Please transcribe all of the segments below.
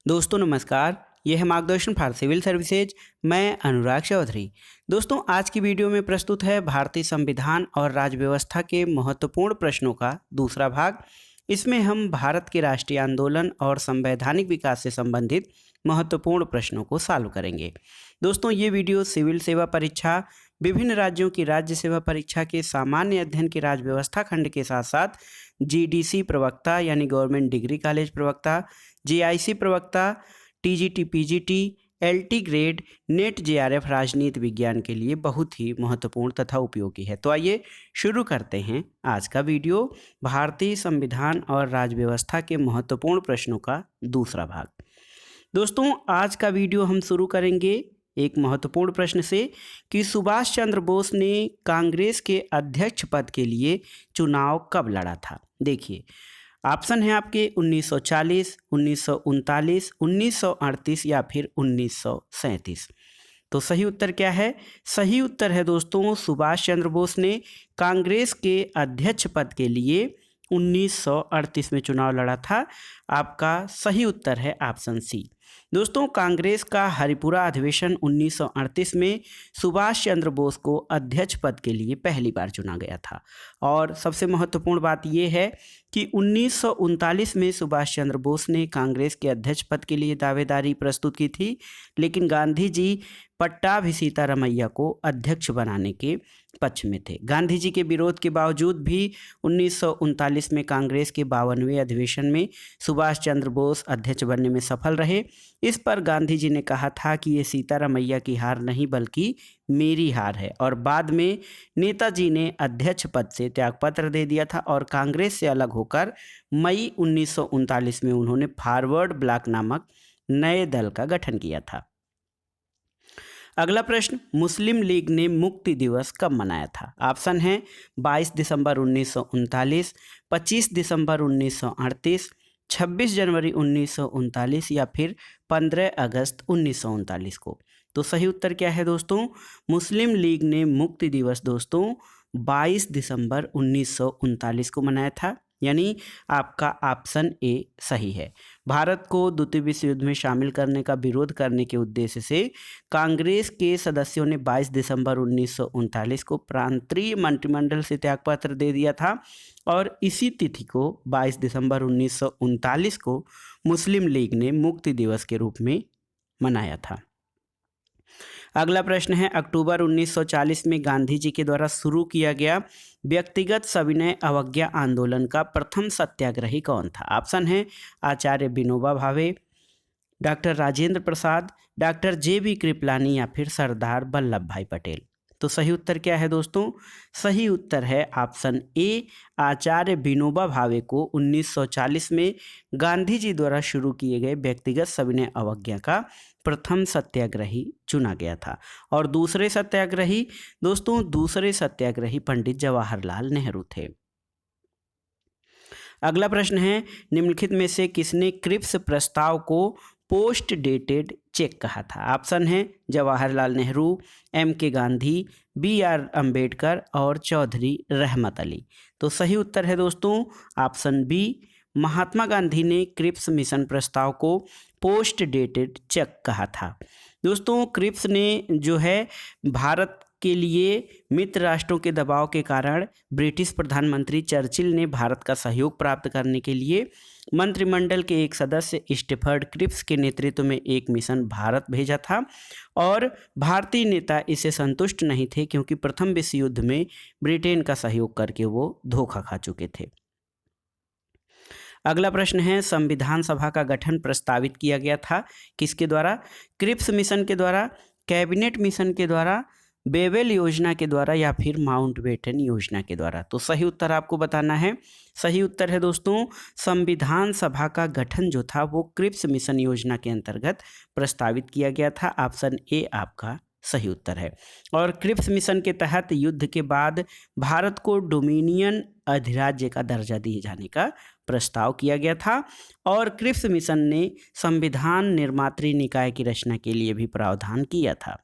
दोस्तों नमस्कार। यह है मार्गदर्शन फॉर सिविल सर्विसेज। मैं अनुराग चौधरी। दोस्तों आज की वीडियो में प्रस्तुत है भारतीय संविधान और राज्य व्यवस्था के महत्वपूर्ण प्रश्नों का दूसरा भाग। इसमें हम भारत के राष्ट्रीय आंदोलन और संवैधानिक विकास से संबंधित महत्वपूर्ण प्रश्नों को सॉल्व करेंगे। दोस्तों ये वीडियो सिविल सेवा परीक्षा, विभिन्न राज्यों की राज्य सेवा परीक्षा के सामान्य अध्ययन की राज्य व्यवस्था खंड के साथ साथ जीडीसी प्रवक्ता यानी गवर्नमेंट डिग्री कॉलेज प्रवक्ता, जीआईसी प्रवक्ता, TGT PGT, LT grade, net JRF राजनीति विज्ञान के लिए बहुत ही महत्वपूर्ण तथा उपयोगी है। तो आइए शुरू करते हैं आज का वीडियो, भारतीय संविधान और राज्य व्यवस्था के महत्वपूर्ण प्रश्नों का दूसरा भाग। दोस्तों आज का वीडियो हम शुरू करेंगे एक महत्वपूर्ण प्रश्न से कि सुभाष चंद्र बोस ने कांग्रेस के अध्यक्ष पद के लिए चुनाव कब लड़ा था। देखिए ऑप्शन है आपके 1940, 1939, 1938 या फिर 1937। तो सही उत्तर क्या है? सही उत्तर है दोस्तों सुभाष चंद्र बोस ने कांग्रेस के अध्यक्ष पद के लिए 1938 में चुनाव लड़ा था। आपका सही उत्तर है ऑप्शन सी। दोस्तों कांग्रेस का हरिपुरा अधिवेशन 1938 में सुभाष चंद्र बोस को अध्यक्ष पद के लिए पहली बार चुना गया था। और सबसे महत्वपूर्ण बात यह है कि 1939 में सुभाष चंद्र बोस ने कांग्रेस के अध्यक्ष पद के लिए दावेदारी प्रस्तुत की थी, लेकिन गांधी जी पट्टाभी सीतारामैया को अध्यक्ष बनाने के पक्ष में थे। गांधी जी के विरोध के बावजूद भी 1939 में कांग्रेस के 52वें अधिवेशन में सुभाष चंद्र बोस अध्यक्ष बनने में सफल रहे। इस पर गांधी जी ने कहा था कि ये सीतारामैया की हार नहीं बल्कि मेरी हार है, और बाद में नेताजी ने अध्यक्ष पद से त्यागपत्र दे दिया था और कांग्रेस से अलग होकर मई 1939 में उन्होंने फॉरवर्ड ब्लॉक नामक नए दल का गठन किया था। अगला प्रश्न, मुस्लिम लीग ने मुक्ति दिवस कब मनाया था? ऑप्शन है 22 दिसंबर 1939, 25 दिसंबर 1938, 26 जनवरी 1939 या फिर 15 अगस्त 1939 को। तो सही उत्तर क्या है दोस्तों? मुस्लिम लीग ने मुक्ति दिवस दोस्तों 22 दिसंबर 1939 को मनाया था, यानी आपका ऑप्शन ए सही है। भारत को द्वितीय विश्व युद्ध में शामिल करने का विरोध करने के उद्देश्य से कांग्रेस के सदस्यों ने 22 दिसंबर 1939 को प्रांतीय मंत्रिमंडल से त्यागपत्र दे दिया था, और इसी तिथि को 22 दिसंबर 1939 को मुस्लिम लीग ने मुक्ति दिवस के रूप में मनाया था। अगला प्रश्न है, अक्टूबर 1940 में गांधी जी के द्वारा शुरू किया गया व्यक्तिगत सविनय अवज्ञा आंदोलन का प्रथम सत्याग्रही कौन था? ऑप्शन है आचार्य Vinoba Bhave, doctor Rajendra Prasad, doctor JB. Kripalani या फिर सरदार वल्लभ भाई पटेल। तो सही उत्तर क्या है दोस्तों? सही उत्तर है ऑप्शन ए, आचार्य विनोबा भावे को 1940 में गांधी जी द्वारा शुरू किए गए व्यक्तिगत सविनय अवज्ञा का प्रथम सत्याग्रही चुना गया था। और दूसरे सत्याग्रही दोस्तों, दूसरे सत्याग्रही पंडित जवाहरलाल नेहरू थे। अगला प्रश्न है, निम्नलिखित में से किसने क्रिप्स प्रस्ताव को पोस्ट डेटेड चेक कहा था? ऑप्शन है जवाहरलाल नेहरू, M.K. गांधी, B.R. अम्बेडकर और चौधरी रहमत अली। तो सही उत्तर है दोस्तों ऑप्शन बी, महात्मा गांधी ने क्रिप्स मिशन प्रस्ताव को पोस्ट डेटेड चेक कहा था। दोस्तों क्रिप्स ने जो है भारत के लिए मित्र राष्ट्रों के दबाव के कारण ब्रिटिश प्रधानमंत्री चर्चिल ने भारत का सहयोग प्राप्त करने के लिए मंत्रिमंडल के एक सदस्य स्टेफर्ड क्रिप्स के नेतृत्व में एक मिशन भारत भेजा था, और भारतीय नेता इससे संतुष्ट नहीं थे क्योंकि प्रथम विश्व युद्ध में ब्रिटेन का सहयोग करके वो धोखा खा चुके थे। अगला प्रश्न है, संविधान सभा का गठन प्रस्तावित किया गया था किसके द्वारा? क्रिप्स मिशन के द्वारा, कैबिनेट मिशन के द्वारा, बेवेल योजना के द्वारा या फिर माउंटबेटन योजना के द्वारा। तो सही उत्तर आपको बताना है। सही उत्तर है दोस्तों संविधान सभा का गठन जो था वो क्रिप्स मिशन योजना के अंतर्गत प्रस्तावित किया गया था। ऑप्शन ए आपका सही उत्तर है। और क्रिप्स मिशन के तहत युद्ध के बाद भारत को डोमिनियन अधिराज्य का दर्जा दिए जाने का प्रस्ताव किया गया था, और क्रिप्स मिशन ने संविधान निर्मात्री निकाय की रचना के लिए भी प्रावधान किया था।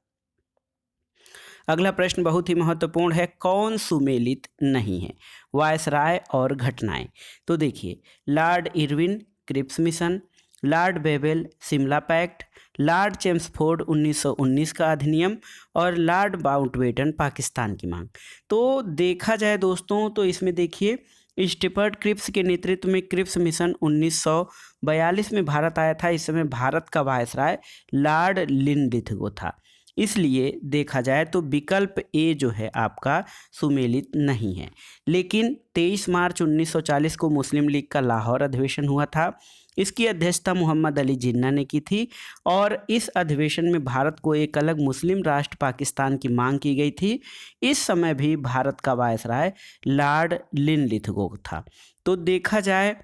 अगला प्रश्न बहुत ही महत्वपूर्ण है, कौन सुमेलित नहीं है? वायसराय और घटनाएं। तो देखिए, Lord Irwin Cripps mission, Lord Wavell Shimla pact, Lord Chelmsford 1919 का अधिनियम और लॉर्ड माउंटबेटन पाकिस्तान की मांग। तो देखा जाए दोस्तों तो इसमें देखिए स्टीफर्ड क्रिप्स के नेतृत्व में क्रिप्स मिशन 1942 में भारत आया था। इस समय भारत का वायसराय लॉर्ड लिनलिथगो था। इसलिए देखा जाए तो विकल्प ए जो है आपका सुमेलित नहीं है। लेकिन 23 मार्च 1940 को मुस्लिम लीग का लाहौर अधिवेशन हुआ था। इसकी अध्यक्षता मोहम्मद अली जिन्ना ने की थी और इस अधिवेशन में भारत को एक अलग मुस्लिम राष्ट्र पाकिस्तान की मांग की गई थी। इस समय भी भारत का वायसराय लॉर्ड लिनलिथगो था। तो देखा जाए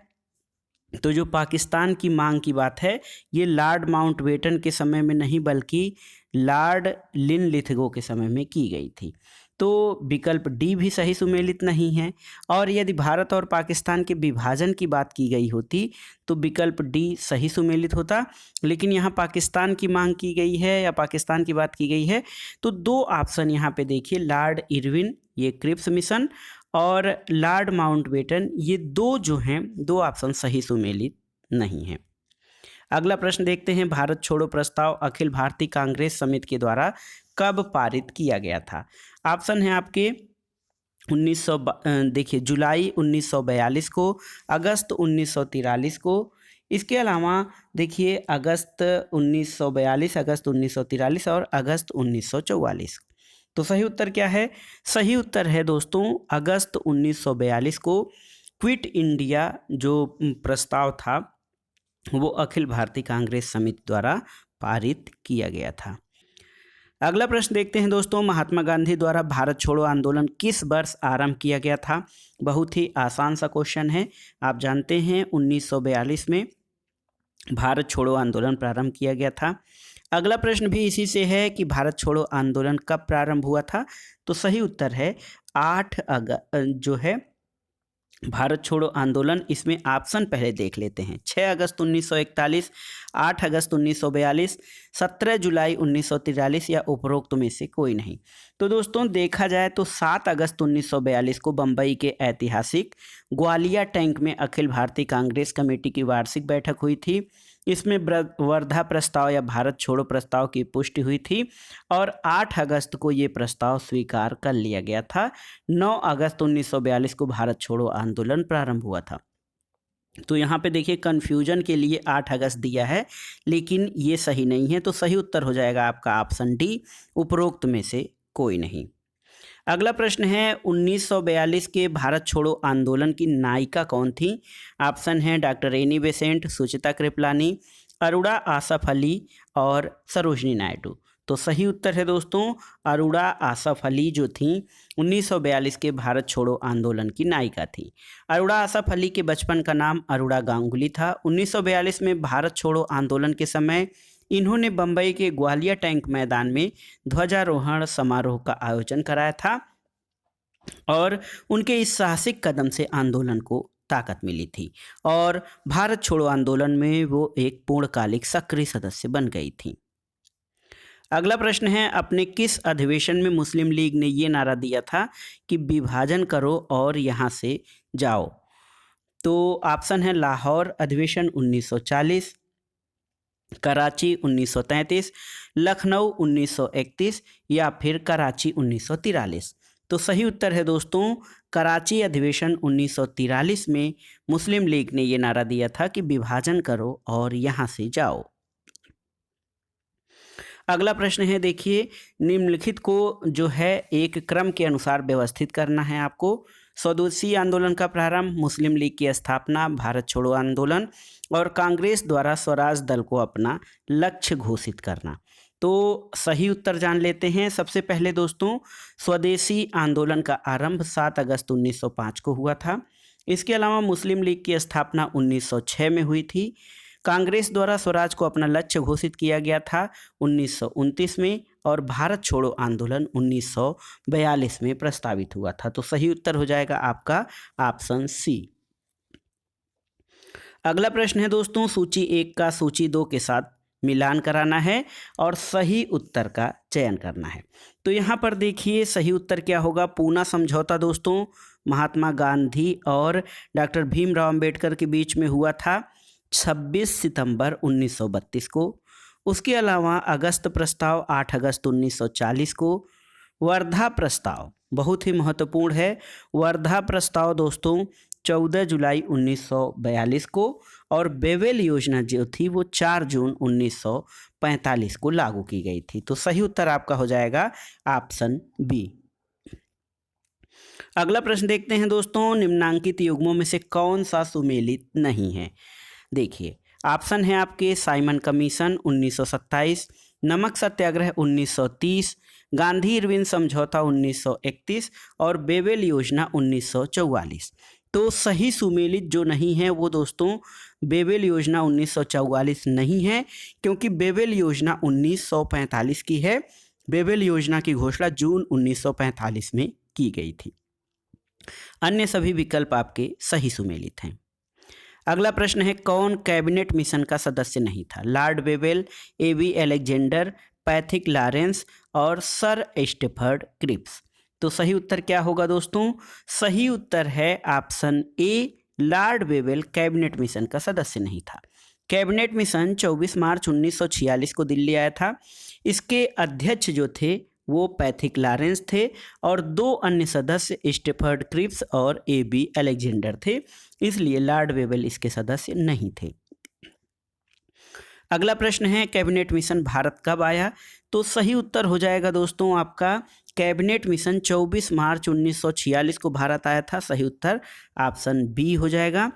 तो जो पाकिस्तान की मांग की बात है ये लॉर्ड माउंटबेटन के समय में नहीं बल्कि लॉर्ड लिनलिथगो के समय में की गई थी। तो विकल्प डी भी सही सुमेलित नहीं है। और यदि भारत और पाकिस्तान के विभाजन की बात की गई होती तो विकल्प डी सही सुमेलित होता। लेकिन यहाँ पाकिस्तान की मांग की गई है या पाकिस्तान की बात की गई है। तो दो ऑप्शन यहाँ पे देखिए, लॉर्ड इरविन ये क्रिप्स मिशन और लॉर्ड माउंटबेटन, ये दो जो हैं दो ऑप्शन सही सुमेलित नहीं हैं। अगला प्रश्न देखते हैं, भारत छोड़ो प्रस्ताव अखिल भारतीय कांग्रेस समिति के द्वारा कब पारित किया गया था? ऑप्शन है आपके 1900 देखिए जुलाई 1942 को, अगस्त 1943 को, इसके अलावा देखिए अगस्त 1942, अगस्त 1943 और अगस्त 1944। तो सही उत्तर क्या है? सही उत्तर है दोस्तों अगस्त 1942 को क्विट इंडिया जो प्रस्ताव था वो अखिल भारतीय कांग्रेस समिति द्वारा पारित किया गया था। अगला प्रश्न देखते हैं दोस्तों, महात्मा गांधी द्वारा भारत छोड़ो आंदोलन किस वर्ष आरंभ किया गया था? बहुत ही आसान सा क्वेश्चन है। आप जानते हैं 1942 में भारत छोड़ो आंदोलन प्रारंभ किया गया था। अगला प्रश्न भी इसी से है कि भारत छोड़ो आंदोलन कब प्रारंभ हुआ था? तो सही उत्तर है 8 अगस्त जो है भारत छोड़ो आंदोलन। इसमें ऑप्शन पहले देख लेते हैं, 6 अगस्त 1941, 8 अगस्त 1942, 17 जुलाई 1943 या उपरोक्त में से कोई नहीं। तो दोस्तों देखा जाए तो 7 अगस्त 1942 को बम्बई के ऐतिहासिक ग्वालिया टैंक में अखिल भारतीय कांग्रेस कमेटी की वार्षिक बैठक हुई थी। इसमें वर्धा प्रस्ताव या भारत छोड़ो प्रस्ताव की पुष्टि हुई थी और 8 अगस्त को ये प्रस्ताव स्वीकार कर लिया गया था। 9 अगस्त 1942 को भारत छोड़ो आंदोलन प्रारंभ हुआ था। तो यहाँ पे देखिए कन्फ्यूजन के लिए 8 अगस्त दिया है लेकिन ये सही नहीं है। तो सही उत्तर हो जाएगा आपका ऑप्शन डी, उपरोक्त में से कोई नहीं। अगला प्रश्न है 1942 के भारत छोड़ो आंदोलन की नायिका कौन थी? ऑप्शन है डॉक्टर एनी बेसेंट, सुचिता कृपलानी, अरोड़ा आसफ अली और सरोजनी नायडू। तो सही उत्तर है दोस्तों अरोड़ा आसफ अली जो थी 1942 के भारत छोड़ो आंदोलन की नायिका थी। अरोड़ा आसफ अली के बचपन का नाम अरोड़ा गांगुली था। 1942 में भारत छोड़ो आंदोलन के समय इन्होंने बम्बई के ग्वालिया टैंक मैदान में ध्वजारोहण समारोह का आयोजन कराया था और उनके इस साहसिक कदम से आंदोलन को ताकत मिली थी और भारत छोड़ो आंदोलन में वो एक पूर्णकालिक सक्रिय सदस्य बन गई थी। अगला प्रश्न है, अपने किस अधिवेशन में मुस्लिम लीग ने ये नारा दिया था कि विभाजन करो और यहाँ से जाओ? तो ऑप्शन है लाहौर अधिवेशन 1940, कराची 1933, लखनऊ 1931 या फिर कराची 1943। तो सही उत्तर है दोस्तों कराची अधिवेशन 1943 में मुस्लिम लीग ने ये नारा दिया था कि विभाजन करो और यहाँ से जाओ। अगला प्रश्न है देखिए, निम्नलिखित को जो है एक क्रम के अनुसार व्यवस्थित करना है आपको। स्वदेशी आंदोलन का प्रारंभ, मुस्लिम लीग की स्थापना, भारत छोड़ो आंदोलन और कांग्रेस द्वारा स्वराज दल को अपना लक्ष्य घोषित करना। तो सही उत्तर जान लेते हैं। सबसे पहले दोस्तों स्वदेशी आंदोलन का आरंभ 7 अगस्त 1905 को हुआ था। इसके अलावा मुस्लिम लीग की स्थापना 1906 में हुई थी। कांग्रेस द्वारा स्वराज को अपना लक्ष्य घोषित किया गया था 1929 में और भारत छोड़ो आंदोलन 1942 में प्रस्तावित हुआ था। तो सही उत्तर हो जाएगा आपका ऑप्शन सी। अगला प्रश्न है दोस्तों, सूची 1 का सूची 2 के साथ मिलान कराना है और सही उत्तर का चयन करना है। तो यहाँ पर देखिए सही उत्तर क्या होगा, पूना समझौता दोस्तों महात्मा गांधी और डॉक्टर भीमराव अंबेडकर के बीच में हुआ था। 26 सितंबर 1932 को। उसके अलावा अगस्त प्रस्ताव 8 अगस्त 1940 को। वर्धा प्रस्ताव बहुत ही महत्वपूर्ण है, वर्धा प्रस्ताव दोस्तों 14 जुलाई 1942 को। और बेवेल योजना जो थी वो 4 जून 1945 को लागू की गई थी। तो सही उत्तर आपका हो जाएगा ऑप्शन बी। अगला प्रश्न देखते हैं दोस्तों, निम्नांकित युग्मों में से कौन सा सुमेलित नहीं है। देखिए ऑप्शन है आपके साइमन कमीशन 1927, नमक सत्याग्रह 1930, गांधी इरविन समझौता 1931 और बेवेल योजना 1944। तो सही सुमेलित जो नहीं है वो दोस्तों बेवेल योजना 1944 नहीं है, क्योंकि बेवेल योजना 1945 की है। बेवेल योजना की घोषणा जून 1945 में की गई थी। अन्य सभी विकल्प आपके सही सुमेलित हैं। अगला प्रश्न है, कौन कैबिनेट मिशन का सदस्य नहीं था। Lord Wavell, A B Alexander, Pethick Lawrence और सर स्टेफर्ड क्रिप्स। तो सही उत्तर क्या होगा दोस्तों, सही उत्तर है option A, Lord Wavell cabinet mission का सदस्य नहीं था। कैबिनेट मिशन 24 मार्च 1946 को दिल्ली आया था। इसके अध्यक्ष जो थे वो पैथिक लॉरेंस थे और 2 अन्य सदस्य स्टेफर्ड क्रिप्स और एबी अलेक्जेंडर थे, इसलिए लॉर्ड बेवेल इसके सदस्य नहीं थे। अगला प्रश्न है, कैबिनेट मिशन भारत कब आया। तो सही उत्तर हो जाएगा दोस्तों आपका कैबिनेट मिशन 24 मार्च 1946 को भारत आया था। सही उत्तर ऑप्शन बी हो जाएगा।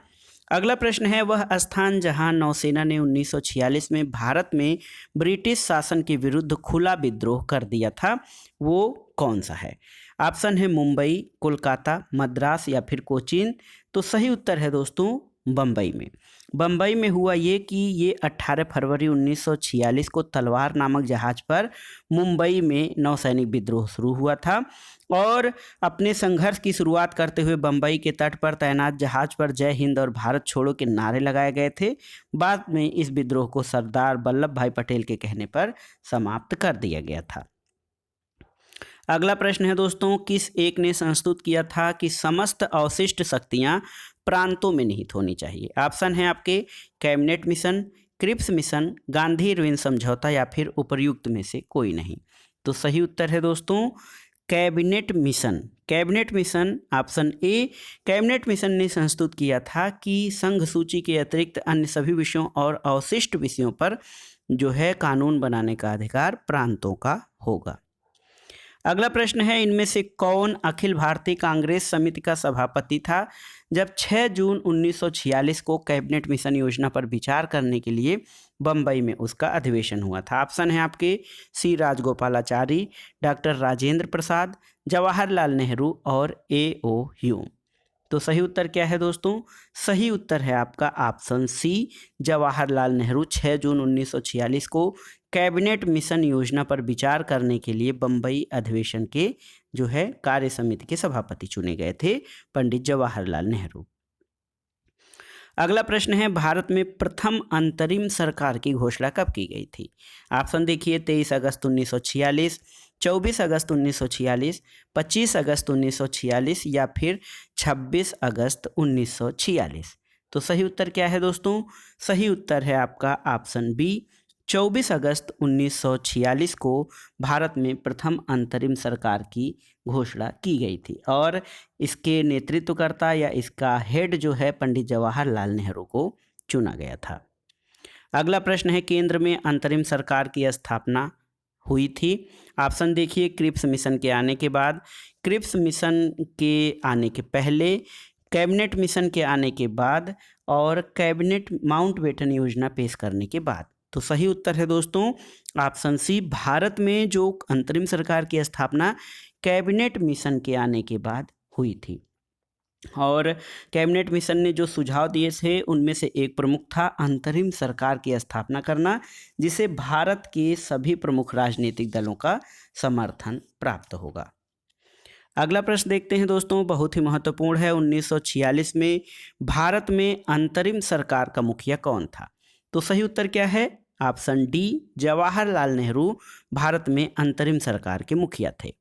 अगला प्रश्न है, वह स्थान जहां नौसेना ने 1946 में भारत में ब्रिटिश शासन के विरुद्ध खुला विद्रोह कर दिया था, वो कौन सा है। ऑप्शन है मुंबई, कोलकाता, मद्रास या फिर कोचीन। तो सही उत्तर है दोस्तों बम्बई में। बम्बई में हुआ ये कि ये 18 फरवरी 1946 को तलवार नामक जहाज पर मुंबई में नौसैनिक विद्रोह शुरू हुआ था और अपने संघर्ष की शुरुआत करते हुए बम्बई के तट पर तैनात जहाज पर जय हिंद और भारत छोड़ो के नारे लगाए गए थे। बाद में इस विद्रोह को सरदार वल्लभ भाई पटेल के कहने पर समाप्त कर दिया गया था। अगला प्रश्न है दोस्तों, किस एक ने संस्तुत किया था कि समस्त अवशिष्ट शक्तियां प्रांतों में निहित होनी चाहिए। ऑप्शन है आपके cabinet mission, Cripps mission, Gandhi Irwin समझौता या फिर उपर्युक्त में से कोई नहीं। तो सही उत्तर है दोस्तों cabinet mission. Cabinet mission option A, cabinet mission ने संस्तुत किया था कि संघ सूची के अतिरिक्त अन्य सभी विषयों और अवशिष्ट विषयों पर जो है कानून बनाने का अधिकार प्रांतों का होगा। अगला प्रश्न है, इनमें से कौन अखिल भारतीय कांग्रेस समिति का सभापति था जब 6 जून 1946 को कैबिनेट मिशन योजना पर विचार करने के लिए बम्बई में उसका अधिवेशन हुआ था। ऑप्शन है आपके सी राजगोपालाचारी, डॉक्टर राजेंद्र प्रसाद, जवाहरलाल नेहरू और ए.ओ. ह्यूम। तो सही उत्तर क्या है दोस्तों, सही उत्तर है आपका ऑप्शन सी, जवाहरलाल नेहरू 6 जून 1946 को कैबिनेट मिशन योजना पर विचार करने के लिए बम्बई अधिवेशन के जो है कार्य समिति के सभापति चुने गए थे, पंडित जवाहरलाल नेहरू। अगला प्रश्न है, भारत में प्रथम अंतरिम सरकार की घोषणा कब की गई थी। ऑप्शन देखिए 23 अगस्त 1946, 24 अगस्त 1946, 25 अगस्त 1946 या फिर 26 अगस्त 1946। तो सही उत्तर क्या है दोस्तों, सही उत्तर है आपका ऑप्शन बी, 24 अगस्त 1946 को भारत में प्रथम अंतरिम सरकार की घोषणा की गई थी और इसके नेतृत्वकर्ता या इसका हेड जो है पंडित जवाहरलाल नेहरू को चुना गया था। अगला प्रश्न है, केंद्र में अंतरिम सरकार की स्थापना हुई थी। ऑप्शन देखिए क्रिप्स मिशन के आने के बाद, क्रिप्स मिशन के आने के पहले, कैबिनेट मिशन के आने के बाद और कैबिनेट माउंटबेटन योजना पेश करने के बाद। तो सही उत्तर है दोस्तों ऑप्शन सी, भारत में जो अंतरिम सरकार की स्थापना कैबिनेट मिशन के आने के बाद हुई थी। और कैबिनेट मिशन ने जो सुझाव दिए थे उनमें से एक प्रमुख था अंतरिम सरकार की स्थापना करना, जिसे भारत के सभी प्रमुख राजनीतिक दलों का समर्थन प्राप्त होगा। अगला प्रश्न देखते हैं दोस्तों, बहुत ही महत्वपूर्ण है। 1946 में भारत में अंतरिम सरकार का मुखिया कौन था। तो सही उत्तर क्या है, ऑप्शन डी, जवाहरलाल नेहरू भारत में अंतरिम सरकार के मुखिया थे।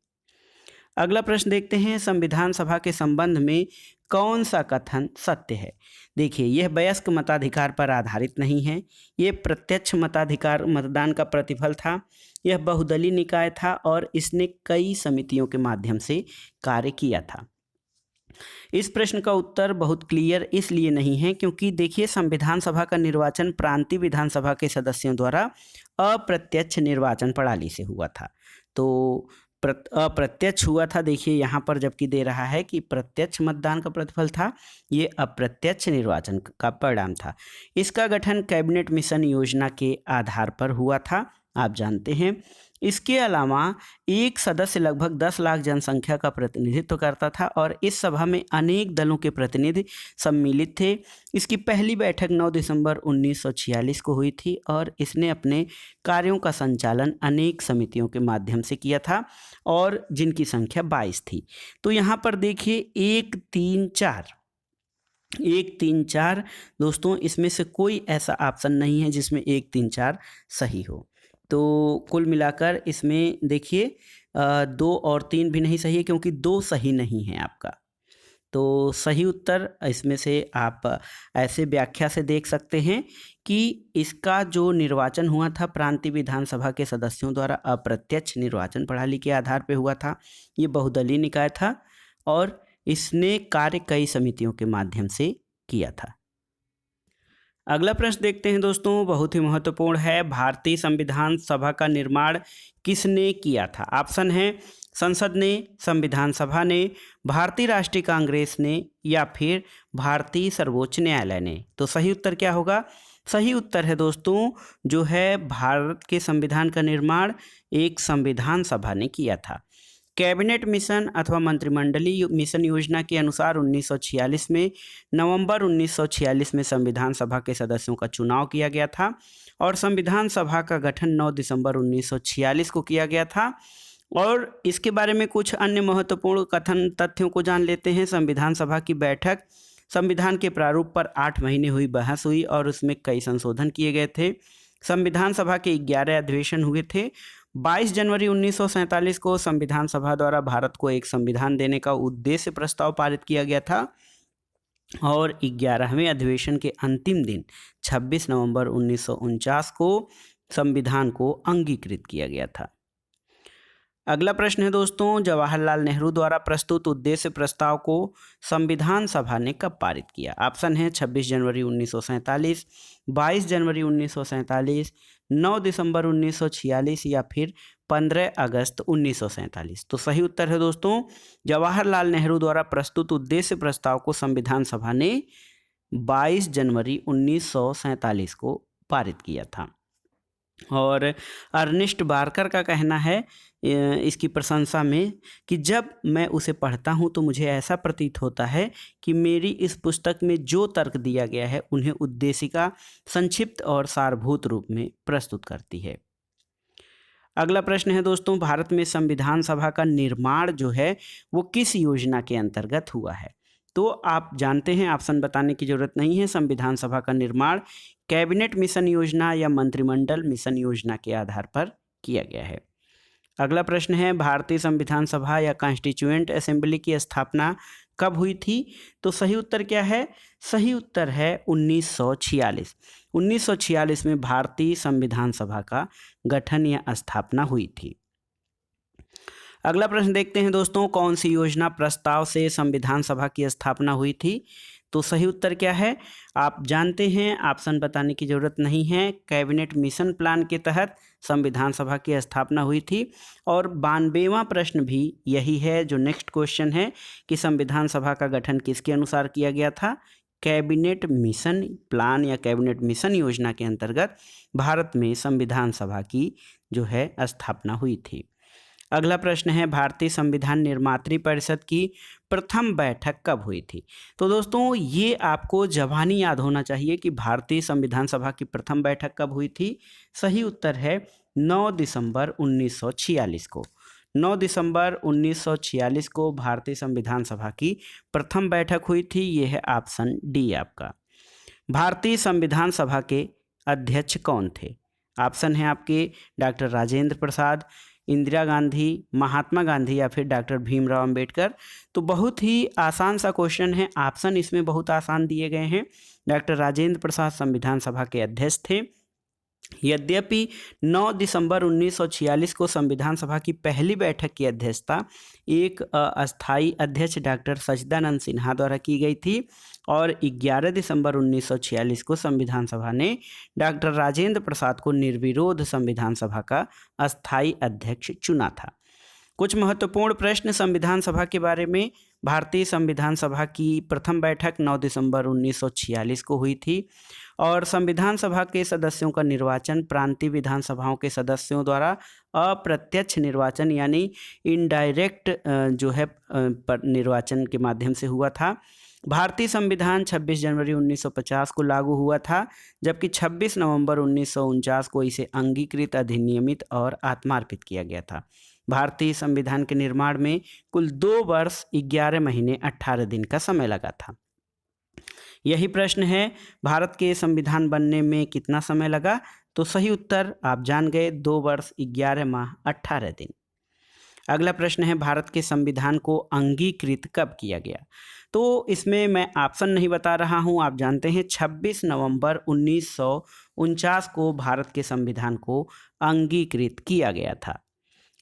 अगला प्रश्न देखते हैं, संविधान सभा के संबंध में कौन सा कथन सत्य है? देखिए, यह वयस्क मताधिकार पर आधारित नहीं है, ये प्रत्यक्ष मताधिकार मतदान का प्रतिफल था, यह बहुदलीय निकाय था और इसने कई समितियों के माध्यम से कार्य किया था। इस प्रश्न का उत्तर बहुत क्लियर इसलिए नहीं है क्योंकि देखिए, संविधान सभा का निर्वाचन प्रांतीय विधानसभा के सदस्यों द्वारा अप्रत्यक्ष निर्वाचन प्रणाली से हुआ था। तो अप्रत्यक्ष हुआ था, देखिए यहाँ पर जबकि दे रहा है कि प्रत्यक्ष मतदान का प्रतिफल था, ये अप्रत्यक्ष निर्वाचन का परिणाम था। इसका गठन कैबिनेट मिशन योजना के आधार पर हुआ था, आप जानते हैं। इसके अलावा एक सदस्य लगभग 10 लाख जनसंख्या का प्रतिनिधित्व करता था और इस सभा में अनेक दलों के प्रतिनिधि सम्मिलित थे। इसकी पहली बैठक 9 दिसंबर 1946 को हुई थी और इसने अपने कार्यों का संचालन अनेक समितियों के माध्यम से किया था और जिनकी संख्या 22 थी। तो यहाँ पर देखिए 1, 3, 4 1, 3, 4 दोस्तों, इसमें से कोई ऐसा ऑप्शन नहीं है जिसमें 1, 3, 4 सही हो। तो कुल मिलाकर इसमें देखिए 2 और 3 भी नहीं सही है क्योंकि 2 सही नहीं है आपका। तो सही उत्तर इसमें से आप ऐसे व्याख्या से देख सकते हैं कि इसका जो निर्वाचन हुआ था प्रांतीय विधानसभा के सदस्यों द्वारा अप्रत्यक्ष निर्वाचन प्रणाली के आधार पर हुआ था। ये बहुदलीय निकाय था और इसने कार्य कई समितियों के माध्यम से किया था। अगला प्रश्न देखते हैं दोस्तों, बहुत ही महत्वपूर्ण है। भारतीय संविधान सभा का निर्माण किसने किया था? ऑप्शन है संसद ने, संविधान सभा ने, भारतीय राष्ट्रीय कांग्रेस ने या फिर भारतीय सर्वोच्च न्यायालय ने। तो सही उत्तर क्या होगा? सही उत्तर है दोस्तों जो है भारत के संविधान का निर्माण एक संविधान सभा ने किया था। कैबिनेट मिशन अथवा मंत्रिमंडलीय मिशन योजना के अनुसार 1946 में नवंबर 1946 में संविधान सभा के सदस्यों का चुनाव किया गया था और संविधान सभा का गठन 9 दिसंबर 1946 को किया गया था। और इसके बारे में कुछ अन्य महत्वपूर्ण कथन तथ्यों को जान लेते हैं। संविधान सभा की बैठक संविधान के प्रारूप पर 8 महीने हुई बहस हुई और उसमें कई संशोधन किए गए थे। संविधान सभा के 11 अधिवेशन हुए थे। 22 जनवरी 1947 को संविधान सभा द्वारा भारत को एक संविधान देने का उद्देश्य प्रस्ताव पारित किया गया था और 11वें अधिवेशन के अंतिम दिन 26 नवंबर 1949 को संविधान को अंगीकृत किया गया था। अगला प्रश्न है दोस्तों, जवाहरलाल नेहरू द्वारा प्रस्तुत उद्देश्य प्रस्ताव को संविधान सभा ने कब पारित किया? ऑप्शन है 26 जनवरी 1947, 22 जनवरी 1947, 9 दिसंबर 1946 या फिर 15 अगस्त 1947। तो सही उत्तर है दोस्तों जवाहरलाल नेहरू द्वारा प्रस्तुत उद्देश्य प्रस्ताव को संविधान सभा ने 22 जनवरी 1947 को पारित किया था। और अर्नेस्ट बार्कर का कहना है इसकी प्रशंसा में कि जब मैं उसे पढ़ता हूँ तो मुझे ऐसा प्रतीत होता है कि मेरी इस पुस्तक में जो तर्क दिया गया है उन्हें उद्देशिका संक्षिप्त और सारभूत रूप में प्रस्तुत करती है। अगला प्रश्न है दोस्तों, भारत में संविधान सभा का निर्माण जो है वो किस योजना के अंतर्गत हुआ है? तो आप जानते हैं, ऑप्शन बताने की जरूरत नहीं है। संविधान सभा का निर्माण कैबिनेट मिशन योजना या मंत्रिमंडल मिशन योजना के आधार पर किया गया है। अगला प्रश्न है, भारतीय संविधान सभा या कॉन्स्टिट्यूएंट असेंबली की स्थापना कब हुई थी? तो सही उत्तर क्या है? सही उत्तर है 1946। 1946 में भारतीय संविधान सभा का गठन या स्थापना हुई थी। अगला प्रश्न देखते हैं दोस्तों, कौन सी योजना प्रस्ताव से संविधान सभा की स्थापना हुई थी? तो सही उत्तर क्या है? आप जानते हैं, ऑप्शन बताने की जरूरत नहीं है। कैबिनेट मिशन प्लान के तहत संविधान सभा की स्थापना हुई थी। और 92वां प्रश्न भी यही है जो नेक्स्ट क्वेश्चन है कि संविधान सभा का गठन किसके अनुसार किया गया था? कैबिनेट मिशन प्लान या कैबिनेट मिशन योजना के अंतर्गत भारत में संविधान सभा की जो है स्थापना हुई थी। अगला प्रश्न है, भारतीय संविधान निर्मात्री परिषद की प्रथम बैठक कब हुई थी? तो दोस्तों ये आपको ज़बानी याद होना चाहिए कि भारतीय संविधान सभा की प्रथम बैठक कब हुई थी। सही उत्तर है 9 दिसंबर 1946 को। 9 दिसंबर 1946 को भारतीय संविधान सभा की प्रथम बैठक हुई थी। ये है ऑप्शन डी आपका। भारतीय संविधान सभा के अध्यक्ष कौन थे? ऑप्शन है आपके डॉक्टर राजेंद्र प्रसाद, इंदिरा गांधी, महात्मा गांधी या फिर डॉक्टर भीमराव अंबेडकर? तो बहुत ही आसान सा क्वेश्चन है, ऑप्शन इसमें बहुत आसान दिए गए हैं। डॉक्टर राजेंद्र प्रसाद संविधान सभा के अध्यक्ष थे। यद्यपि 9 दिसंबर 1946 को संविधान सभा की पहली बैठक की अध्यक्षता एक अस्थायी अध्यक्ष डॉक्टर सच्चिदानंद सिन्हा द्वारा की गई थी और 11 दिसंबर 1946 को संविधान सभा ने डॉक्टर राजेंद्र प्रसाद को निर्विरोध संविधान सभा का अस्थायी अध्यक्ष चुना था। कुछ महत्वपूर्ण प्रश्न संविधान सभा के बारे में। भारतीय संविधान सभा की प्रथम बैठक 9 दिसंबर 1946 को हुई थी और संविधान सभा के सदस्यों का निर्वाचन प्रांतीय विधानसभाओं के सदस्यों द्वारा अप्रत्यक्ष निर्वाचन यानी इनडायरेक्ट निर्वाचन के माध्यम से हुआ था। भारतीय संविधान 26 जनवरी 1950 को लागू हुआ था, जबकि 26 नवंबर 1949 को इसे अंगीकृत, अधिनियमित और आत्मार्पित किया गया था। भारतीय संविधान के निर्माण में कुल 2 वर्ष 11 महीने 18 दिन का समय लगा था। यही प्रश्न है, भारत के संविधान बनने में कितना समय लगा? तो सही उत्तर आप जान गए, 2 वर्ष 11 माह 18 दिन। अगला प्रश्न है, भारत के संविधान को अंगीकृत कब किया गया? तो इसमें मैं ऑप्शन नहीं बता रहा हूं, आप जानते हैं 26 नवंबर 1949 को भारत के संविधान को अंगीकृत किया गया था।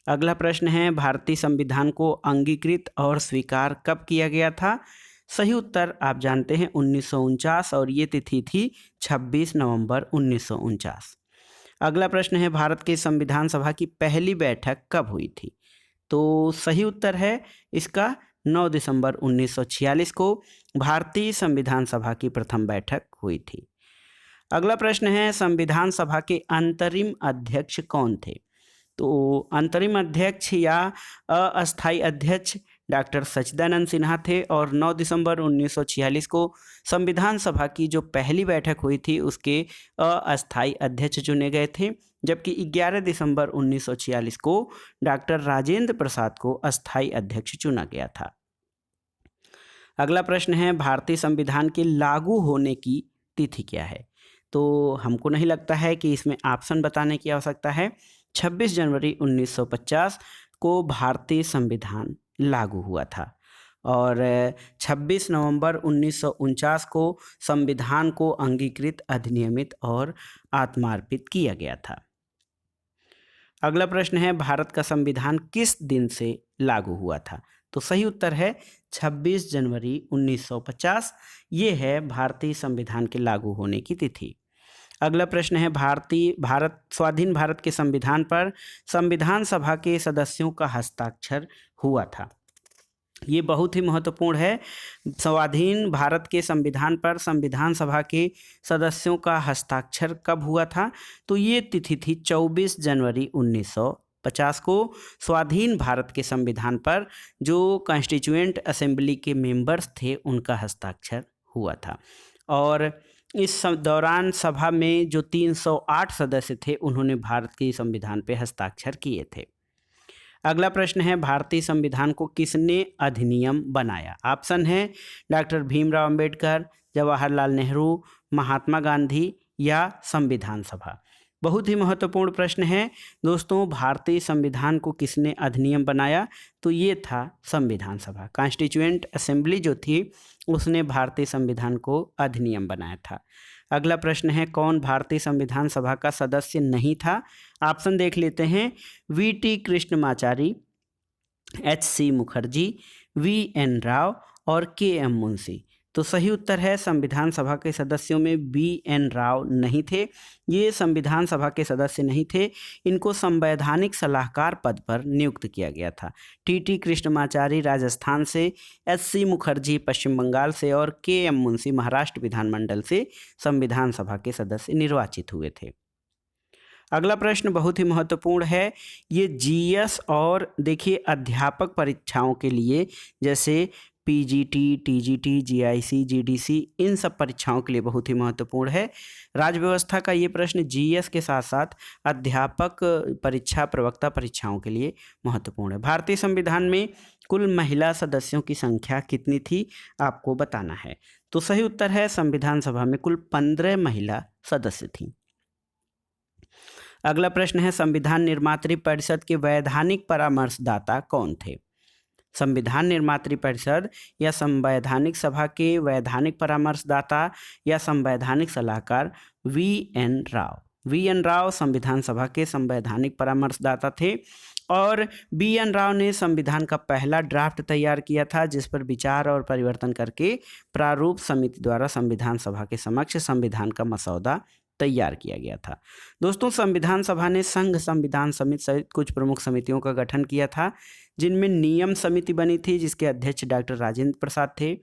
अगला प्रश्न है, भारतीय संविधान को अंगीकृत और स्वीकार कब किया गया था? सही उत्तर आप जानते हैं 1949 और ये तिथि थी 26 नवंबर 1949। अगला प्रश्न है, भारत के संविधान सभा की पहली बैठक कब हुई थी? तो सही उत्तर है इसका 9 दिसंबर 1946 को भारतीय संविधान सभा की प्रथम बैठक हुई थी। अगला प्रश्न है, संविधान सभा के अंतरिम अध्यक्ष कौन थे? तो अंतरिम अध्यक्ष या अस्थायी अध्यक्ष डॉक्टर सच्चिदानंद सिन्हा थे और 9 दिसंबर 1946 को संविधान सभा की जो पहली बैठक हुई थी उसके अस्थायी अध्यक्ष चुने गए थे, जबकि 11 दिसंबर 1946 को डॉक्टर राजेंद्र प्रसाद को अस्थायी अध्यक्ष चुना गया था। अगला प्रश्न है, भारतीय संविधान के लागू होने की तिथि क्या है? तो हमको नहीं लगता है कि इसमें ऑप्शन बताने की आवश्यकता है। 26 जनवरी 1950 को भारतीय संविधान लागू हुआ था और 26 नवंबर 1949 को संविधान को अंगीकृत, अधिनियमित और आत्मार्पित किया गया था। अगला प्रश्न है, भारत का संविधान किस दिन से लागू हुआ था? तो सही उत्तर है 26 जनवरी 1950। ये है भारतीय संविधान के लागू होने की तिथि। अगला प्रश्न है, स्वाधीन भारत के संविधान पर संविधान सभा के सदस्यों का हस्ताक्षर हुआ था। ये बहुत ही महत्वपूर्ण है। स्वाधीन भारत के संविधान पर संविधान सभा के सदस्यों का हस्ताक्षर कब हुआ था? तो ये तिथि थी 24 जनवरी 1950 को स्वाधीन भारत के संविधान पर जो कॉन्स्टिट्यूएंट असेंबली के मेंबर्स थे उनका हस्ताक्षर हुआ था और इस दौरान सभा में जो 308 सदस्य थे उन्होंने भारत के संविधान पर हस्ताक्षर किए थे। अगला प्रश्न है, भारतीय संविधान को किसने अधिनियम बनाया? ऑप्शन है डॉक्टर भीमराव अंबेडकर, जवाहरलाल नेहरू, महात्मा गांधी या संविधान सभा। बहुत ही महत्वपूर्ण प्रश्न है दोस्तों, भारतीय संविधान को किसने अधिनियम बनाया? तो ये था संविधान सभा, कॉन्स्टिट्यूएंट असेंबली जो थी उसने भारतीय संविधान को अधिनियम बनाया था। अगला प्रश्न है, कौन भारतीय संविधान सभा का सदस्य नहीं था? ऑप्शन देख लेते हैं, वी.टी. कृष्णमाचारी, एच.सी. मुखर्जी, वी.एन. राव और के.एम. मुंशी। तो सही उत्तर है संविधान सभा के सदस्यों में वी.एन. राव नहीं थे। ये संविधान सभा के सदस्य नहीं थे, इनको संवैधानिक सलाहकार पद पर नियुक्त किया गया था। टी.टी. कृष्णमाचारी राजस्थान से, एच.सी. मुखर्जी पश्चिम बंगाल से और के.एम. मुंशी महाराष्ट्र विधानमंडल से संविधान सभा के सदस्य निर्वाचित हुए थे। अगला प्रश्न बहुत ही महत्वपूर्ण है, ये जीएस और देखिए अध्यापक परीक्षाओं के लिए जैसे पीजीटी, टीजीटी, जीआईसी, जीडीसी, इन सब परीक्षाओं के लिए बहुत ही महत्वपूर्ण है। राज्य व्यवस्था का ये प्रश्न जीएस के साथ साथ अध्यापक परीक्षा, प्रवक्ता परीक्षाओं के लिए महत्वपूर्ण है। भारतीय संविधान में कुल महिला सदस्यों की संख्या कितनी थी आपको बताना है। तो सही उत्तर है संविधान सभा में कुल 15 महिला सदस्य थीं। अगला प्रश्न है संविधान निर्मात्री परिषद के वैधानिक परामर्शदाता कौन थे? संविधान निर्मात्री परिषद या संवैधानिक सभा के वैधानिक परामर्शदाता या संवैधानिक सलाहकार वी.एन. राव। वी.एन. राव संविधान सभा के संवैधानिक परामर्शदाता थे और वी.एन. राव ने संविधान का पहला ड्राफ्ट तैयार किया था, जिस पर विचार और परिवर्तन करके प्रारूप समिति द्वारा संविधान सभा के समक्ष संविधान का मसौदा तैयार किया गया था। दोस्तों, संविधान सभा ने संघ संविधान समिति सहित कुछ प्रमुख समितियों का गठन किया था, जिनमें नियम समिति बनी थी, जिसके अध्यक्ष डॉक्टर राजेंद्र प्रसाद थे।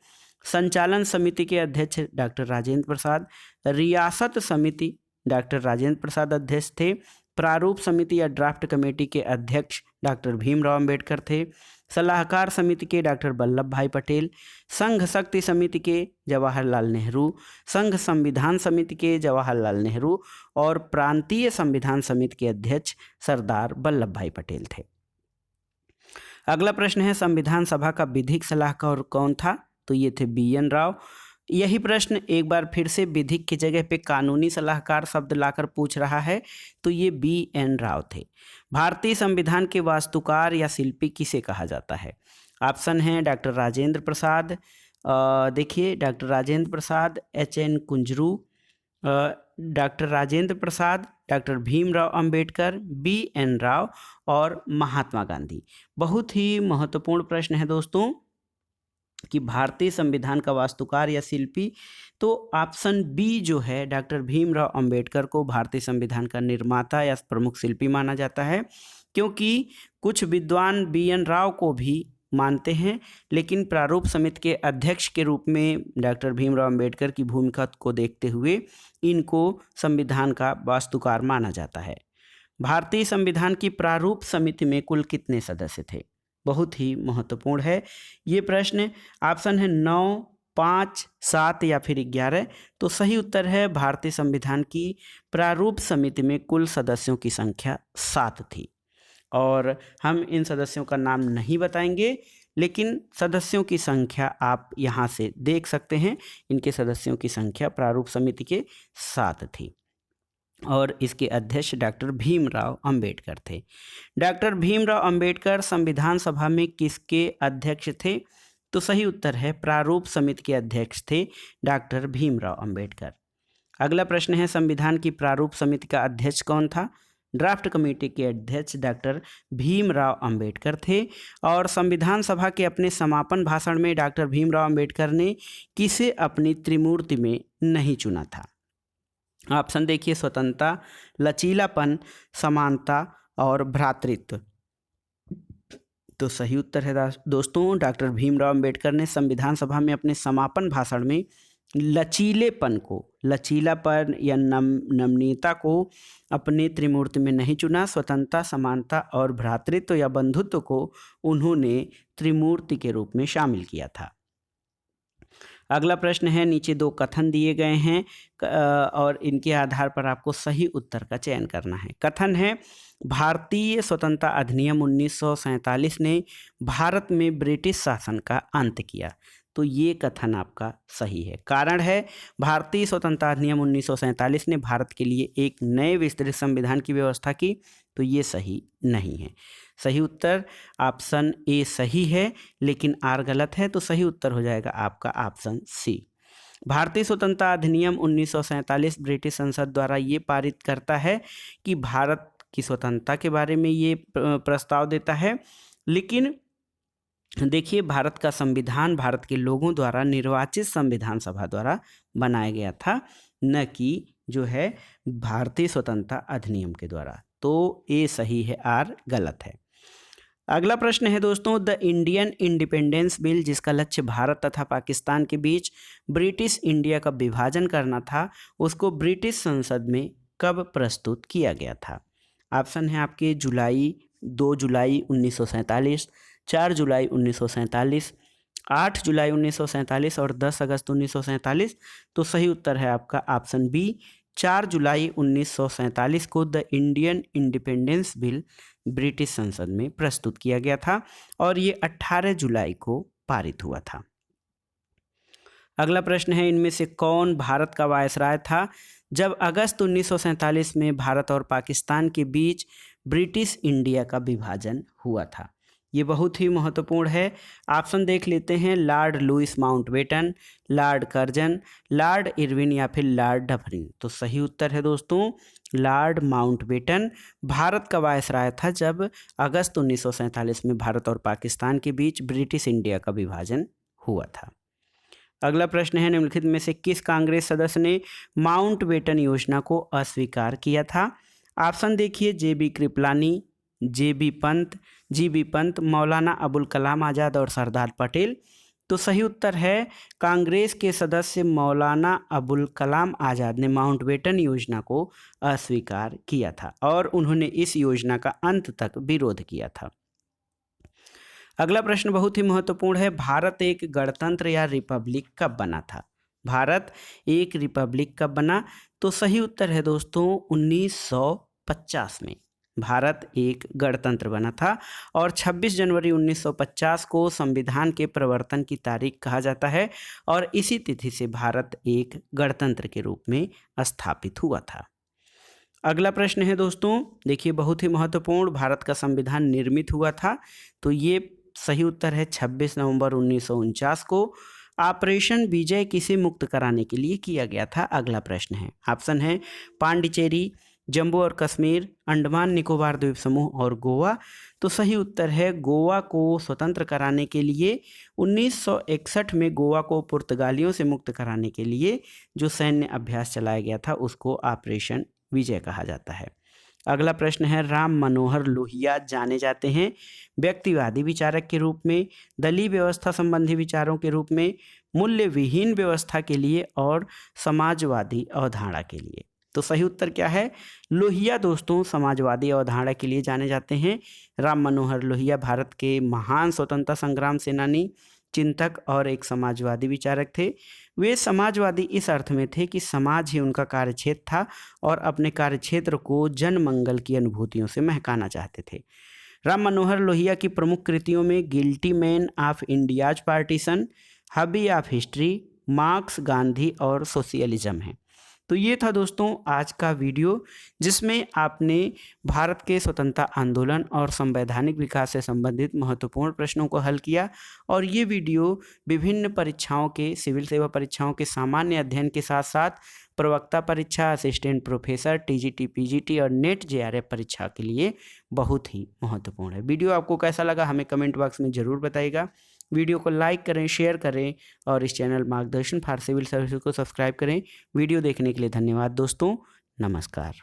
संचालन समिति के अध्यक्ष डॉक्टर राजेंद्र प्रसाद। रियासत समिति डॉक्टर राजेंद्र प्रसाद अध्यक्ष थे। प्रारूप समिति या ड्राफ्ट कमेटी के अध्यक्ष डॉक्टर भीमराव अंबेडकर थे। सलाहकार समिति के डॉक्टर वल्लभ भाई पटेल। संघ शक्ति समिति के जवाहरलाल नेहरू। संघ संविधान समिति के जवाहरलाल नेहरू और प्रांतीय संविधान समिति के अध्यक्ष सरदार वल्लभ भाई पटेल थे। अगला प्रश्न है संविधान सभा का विधिक सलाहकार कौन था? तो ये थे वी.एन. राव। यही प्रश्न एक बार फिर से विधिक की जगह पे कानूनी सलाहकार शब्द लाकर पूछ रहा है, तो ये वी.एन. राव थे। भारतीय संविधान के वास्तुकार या शिल्पी किसे कहा जाता है? ऑप्शन है डॉक्टर राजेंद्र प्रसाद, देखिए doctor Rajendra Prasad, H.N.. Kunzru, doctor Rajendra Prasad, doctor Bhimrao Ambedkar, VN. Rao और महात्मा गांधी। बहुत ही महत्वपूर्ण प्रश्न है दोस्तों कि भारतीय संविधान का वास्तुकार या शिल्पी, तो ऑप्शन बी जो है डॉक्टर भीमराव अंबेडकर को भारतीय संविधान का निर्माता या प्रमुख शिल्पी माना जाता है, क्योंकि कुछ विद्वान वी.एन. राव को भी मानते हैं, लेकिन प्रारूप समिति के अध्यक्ष के रूप में डॉक्टर भीमराव अंबेडकर की भूमिका को देखते हुए इनको संविधान का वास्तुकार माना जाता है। भारतीय संविधान की प्रारूप समिति में कुल कितने सदस्य थे? बहुत ही महत्वपूर्ण है ये प्रश्न। ऑप्शन है 9, 5, 7 या फिर 11। तो सही उत्तर है भारतीय संविधान की प्रारूप समिति में कुल सदस्यों की संख्या 7 थी। और हम इन सदस्यों का नाम नहीं बताएंगे, लेकिन सदस्यों की संख्या आप यहाँ से देख सकते हैं। इनके सदस्यों की संख्या प्रारूप समिति के 7 थी और इसके अध्यक्ष डॉक्टर भीमराव अंबेडकर थे। डॉक्टर भीमराव अंबेडकर संविधान सभा में किसके अध्यक्ष थे? तो सही उत्तर है प्रारूप समिति के अध्यक्ष थे डॉक्टर भीमराव अंबेडकर। अगला प्रश्न है संविधान की प्रारूप समिति का अध्यक्ष कौन था? ड्राफ्ट कमेटी के अध्यक्ष डॉक्टर भीमराव अंबेडकर थे। और संविधान सभा के अपने समापन भाषण में डॉक्टर भीमराव अंबेडकर ने किसे अपनी त्रिमूर्ति में नहीं चुना था? ऑप्शन देखिए स्वतंत्रता, लचीलापन, समानता और भ्रातृत्व। तो सही उत्तर है दोस्तों डॉक्टर भीमराव अंबेडकर ने संविधान सभा में अपने समापन भाषण में लचीलापन या नमनीयता को अपने त्रिमूर्ति में नहीं चुना। स्वतंत्रता, समानता और भ्रातृत्व या बंधुत्व को उन्होंने त्रिमूर्ति के रूप में शामिल किया था। अगला प्रश्न है, नीचे 2 कथन दिए गए हैं और इनके आधार पर आपको सही उत्तर का चयन करना है। कथन है भारतीय स्वतंत्रता अधिनियम 1947 ने भारत में ब्रिटिश शासन का अंत किया। तो ये कथन आपका सही है। कारण है भारतीय स्वतंत्रता अधिनियम 1947 ने भारत के लिए एक नए विस्तृत संविधान की व्यवस्था की। तो ये सही नहीं है। सही उत्तर ऑप्शन ए सही है, लेकिन आर गलत है। तो सही उत्तर हो जाएगा आपका ऑप्शन सी। भारतीय स्वतंत्रता अधिनियम 1947 ब्रिटिश संसद द्वारा ये पारित करता है कि भारत की स्वतंत्रता के बारे में ये प्रस्ताव देता है, लेकिन देखिए भारत का संविधान भारत के लोगों द्वारा निर्वाचित संविधान सभा द्वारा बनाया गया था, न कि जो है भारतीय स्वतंत्रता अधिनियम के द्वारा। तो ए सही है, आर गलत है। अगला प्रश्न है दोस्तों, द इंडियन इंडिपेंडेंस बिल, जिसका लक्ष्य भारत तथा पाकिस्तान के बीच ब्रिटिश इंडिया का विभाजन करना था, उसको ब्रिटिश संसद में कब प्रस्तुत किया गया था? ऑप्शन है आपके 2 जुलाई 1947, 4 जुलाई 1947, 8 जुलाई 1947 और 10 अगस्त 1947। तो सही उत्तर है आपका ऑप्शन बी, 4 जुलाई 1947 को the Indian independence bill British संसद में प्रस्तुत किया गया था और ये 18 जुलाई को पारित हुआ था। अगला प्रश्न है, इनमें से कौन भारत का वायसराय था? जब अगस्त 1947 में भारत और पाकिस्तान के बीच ब्रिटिश इंडिया का विभाजन हुआ था? ये बहुत ही महत्वपूर्ण है। ऑप्शन देख लेते हैं, Lord Louis Mountbatten, Lord Curzon, Lord Irwin या फिर लॉर्ड डफरिन। तो सही उत्तर है दोस्तों लॉर्ड माउंटबेटन। भारत का वायसराय था जब अगस्त 1947 में भारत और पाकिस्तान के बीच ब्रिटिश इंडिया का विभाजन हुआ था। अगला प्रश्न है, निम्नलिखित में से किस कांग्रेस सदस्य ने माउंटबेटन योजना को अस्वीकार किया था? ऑप्शन देखिए, जेबी कृपलानी, जीबी पंत, मौलाना अबुल कलाम आज़ाद और सरदार पटेल। तो सही उत्तर है कांग्रेस के सदस्य मौलाना अबुल कलाम आज़ाद ने माउंटबेटन योजना को अस्वीकार किया था और उन्होंने इस योजना का अंत तक विरोध किया था। अगला प्रश्न बहुत ही महत्वपूर्ण है, भारत एक गणतंत्र या रिपब्लिक कब बना था? भारत एक रिपब्लिक कब बना? तो सही उत्तर है दोस्तों 1950 में भारत एक गणतंत्र बना था और 26 जनवरी 1950 को संविधान के प्रवर्तन की तारीख कहा जाता है और इसी तिथि से भारत एक गणतंत्र के रूप में स्थापित हुआ था। अगला प्रश्न है दोस्तों, देखिए बहुत ही महत्वपूर्ण, भारत का संविधान निर्मित हुआ था? तो ये सही उत्तर है 26 नवंबर 1949 को। ऑपरेशन विजय किसे मुक्त कराने के लिए किया गया था? अगला प्रश्न है, ऑप्शन है पांडिचेरी, जम्मू और कश्मीर, अंडमान निकोबार द्वीप समूह और गोवा। तो सही उत्तर है गोवा को स्वतंत्र कराने के लिए 1961 में गोवा को पुर्तगालियों से मुक्त कराने के लिए जो सैन्य अभ्यास चलाया गया था उसको ऑपरेशन विजय कहा जाता है। अगला प्रश्न है, राम मनोहर लोहिया जाने जाते हैं व्यक्तिवादी विचारक के रूप में, दलीय व्यवस्था संबंधी विचारों के रूप में, मूल्य विहीन व्यवस्था के लिए और समाजवादी अवधारणा के लिए। तो सही उत्तर क्या है? लोहिया दोस्तों समाजवादी अवधारणा के लिए जाने जाते हैं। राम मनोहर लोहिया भारत के महान स्वतंत्रता संग्राम सेनानी, चिंतक और एक समाजवादी विचारक थे। वे समाजवादी इस अर्थ में थे कि समाज ही उनका कार्यक्षेत्र था और अपने कार्यक्षेत्र को जन मंगल की अनुभूतियों से महकाना चाहते थे। राम मनोहर लोहिया की प्रमुख कृतियों में guilty man of India's partition, hobby of history, marks, Gandhi और सोशलिज्म है। तो ये था दोस्तों आज का वीडियो जिसमें आपने भारत के स्वतंत्रता आंदोलन और संवैधानिक विकास से संबंधित महत्वपूर्ण प्रश्नों को हल किया और ये वीडियो विभिन्न परीक्षाओं के, सिविल सेवा परीक्षाओं के सामान्य अध्ययन के साथ साथ प्रवक्ता परीक्षा, असिस्टेंट प्रोफेसर, टीजीटी, पीजीटी और नेट जेआरएफ परीक्षा के लिए बहुत ही महत्वपूर्ण है। वीडियो आपको कैसा लगा हमें कमेंट बॉक्स में ज़रूर बताइएगा। वीडियो को लाइक करें, शेयर करें और इस चैनल मार्गदर्शन फॉर सिविल सर्विसेज को सब्सक्राइब करें। वीडियो देखने के लिए धन्यवाद दोस्तों, नमस्कार।